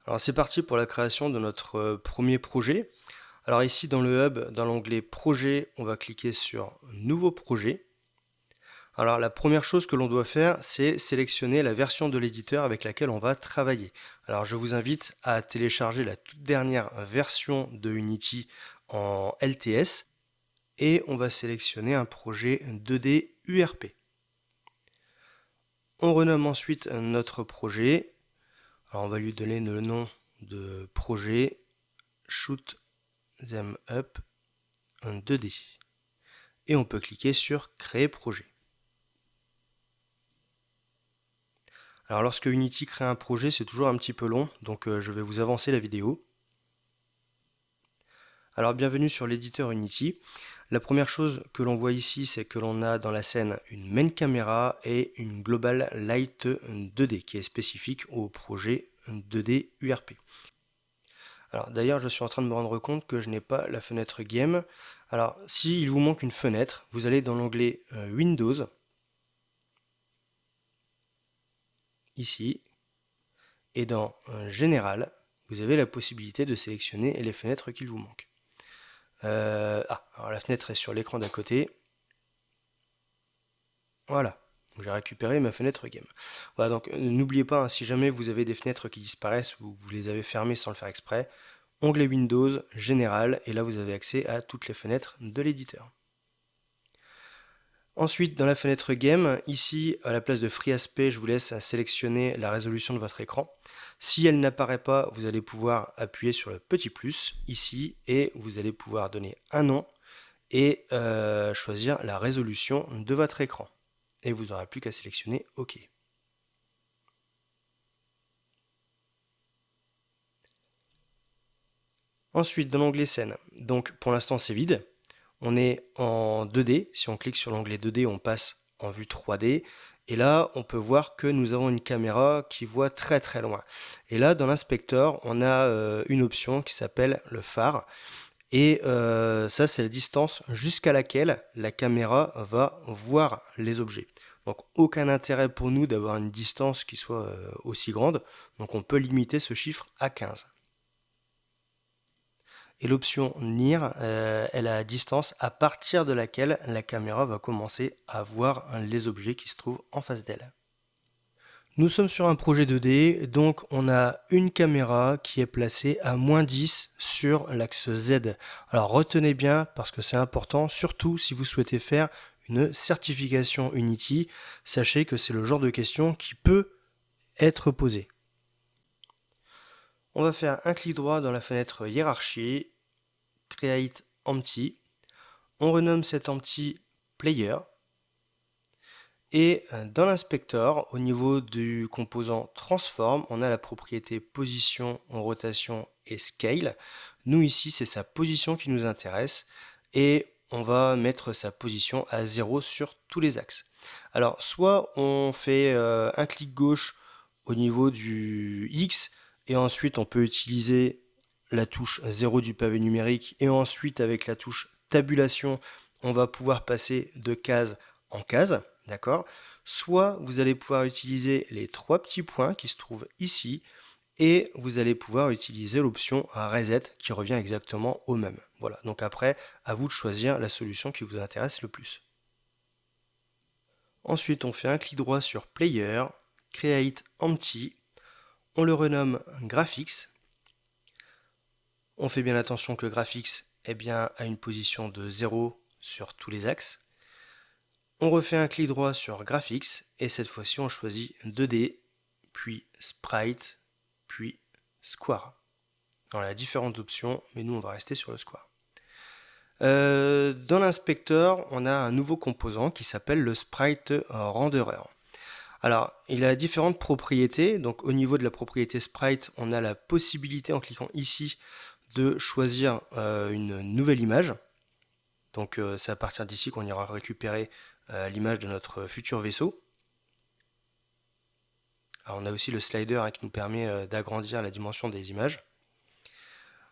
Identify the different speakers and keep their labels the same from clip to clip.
Speaker 1: Alors c'est parti pour la création de notre premier projet. Alors ici dans le hub, dans l'onglet projet, on va cliquer sur nouveau projet. Alors la première chose que l'on doit faire, c'est sélectionner la version de l'éditeur avec laquelle on va travailler. Alors je vous invite à télécharger la toute dernière version de Unity en LTS et on va sélectionner un projet 2D URP. On renomme ensuite notre projet. Alors on va lui donner le nom de projet Shoot Them Up en 2D. Et on peut cliquer sur Créer projet. Alors lorsque Unity crée un projet, c'est toujours un petit peu long, donc je vais vous avancer la vidéo. Alors bienvenue sur l'éditeur Unity. La première chose que l'on voit ici, c'est que l'on a dans la scène une main caméra et une Global Light 2D qui est spécifique au projet 2D URP. Alors d'ailleurs, je suis en train de me rendre compte que je n'ai pas la fenêtre Game. Alors s'il vous manque une fenêtre, vous allez dans l'onglet Windows, ici, et dans Général, vous avez la possibilité de sélectionner les fenêtres qu'il vous manque. Alors la fenêtre est sur l'écran d'à côté. Voilà, j'ai récupéré ma fenêtre Game. Voilà, donc n'oubliez pas, hein, si jamais vous avez des fenêtres qui disparaissent ou vous les avez fermées sans le faire exprès, onglet Windows, Général, et là vous avez accès à toutes les fenêtres de l'éditeur. Ensuite, dans la fenêtre Game, ici, à la place de Free Aspect, je vous laisse sélectionner la résolution de votre écran. Si elle n'apparaît pas, vous allez pouvoir appuyer sur le petit plus, ici, et vous allez pouvoir donner un nom et choisir la résolution de votre écran. Et vous n'aurez plus qu'à sélectionner OK. Ensuite, dans l'onglet scène, donc pour l'instant c'est vide. On est en 2D, si on clique sur l'onglet 2D, on passe en vue 3D, et là on peut voir que nous avons une caméra qui voit très très loin. Et là dans l'inspecteur, on a une option qui s'appelle le phare, et ça c'est la distance jusqu'à laquelle la caméra va voir les objets. Donc aucun intérêt pour nous d'avoir une distance qui soit aussi grande, donc on peut limiter ce chiffre à 15. Et l'option Near est la distance à partir de laquelle la caméra va commencer à voir les objets qui se trouvent en face d'elle. Nous sommes sur un projet 2D, donc on a une caméra qui est placée à -10 sur l'axe Z. Alors retenez bien parce que c'est important, surtout si vous souhaitez faire une certification Unity, sachez que c'est le genre de question qui peut être posée. On va faire un clic droit dans la fenêtre hiérarchie, Create Empty. On renomme cet Empty Player. Et dans l'inspecteur, au niveau du composant Transform, on a la propriété position, rotation et scale. Nous ici, c'est sa position qui nous intéresse. Et on va mettre sa position à 0 sur tous les axes. Alors, soit on fait un clic gauche au niveau du X, et ensuite on peut utiliser la touche 0 du pavé numérique, et ensuite avec la touche tabulation, on va pouvoir passer de case en case, d'accord? Soit vous allez pouvoir utiliser les trois petits points qui se trouvent ici, et vous allez pouvoir utiliser l'option Reset qui revient exactement au même. Voilà, donc après, à vous de choisir la solution qui vous intéresse le plus. Ensuite, on fait un clic droit sur Player, Create Empty, on le renomme Graphics. On fait bien attention que Graphics a une position de 0 sur tous les axes. On refait un clic droit sur Graphics et cette fois-ci on choisit 2D, puis Sprite, puis Square. Alors il y a différentes options, mais nous on va rester sur le Square. Dans l'inspecteur, on a un nouveau composant qui s'appelle le Sprite Renderer. Alors, il a différentes propriétés. Donc, au niveau de la propriété Sprite, on a la possibilité, en cliquant ici, de choisir une nouvelle image. Donc, c'est à partir d'ici qu'on ira récupérer l'image de notre futur vaisseau. Alors, on a aussi le slider qui nous permet d'agrandir la dimension des images.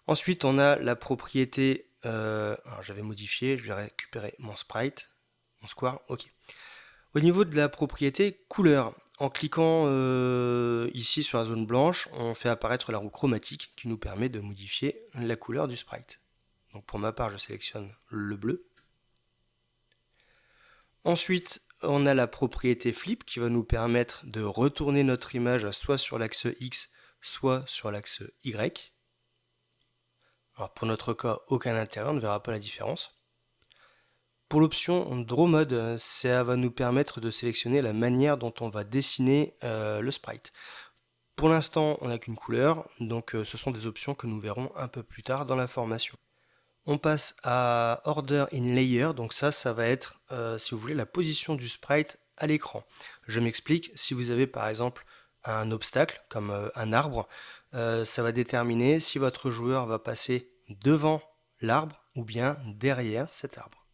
Speaker 1: Ensuite, on a la propriété, alors j'avais modifié, je vais récupérer mon sprite, mon square, ok. Au niveau de la propriété couleur, En cliquant ici sur la zone blanche, on fait apparaître la roue chromatique qui nous permet de modifier la couleur du sprite. Donc pour ma part, je sélectionne le bleu. Ensuite, on a la propriété flip qui va nous permettre de retourner notre image soit sur l'axe X, soit sur l'axe Y. Alors pour notre cas, aucun intérêt, on ne verra pas la différence. Pour l'option Draw Mode, ça va nous permettre de sélectionner la manière dont on va dessiner le sprite. Pour l'instant, on n'a qu'une couleur, donc ce sont des options que nous verrons un peu plus tard dans la formation. On passe à Order in Layer, donc ça va être, si vous voulez, la position du sprite à l'écran. Je m'explique, si vous avez par exemple un obstacle, comme un arbre, ça va déterminer si votre joueur va passer devant l'arbre ou bien derrière cet arbre.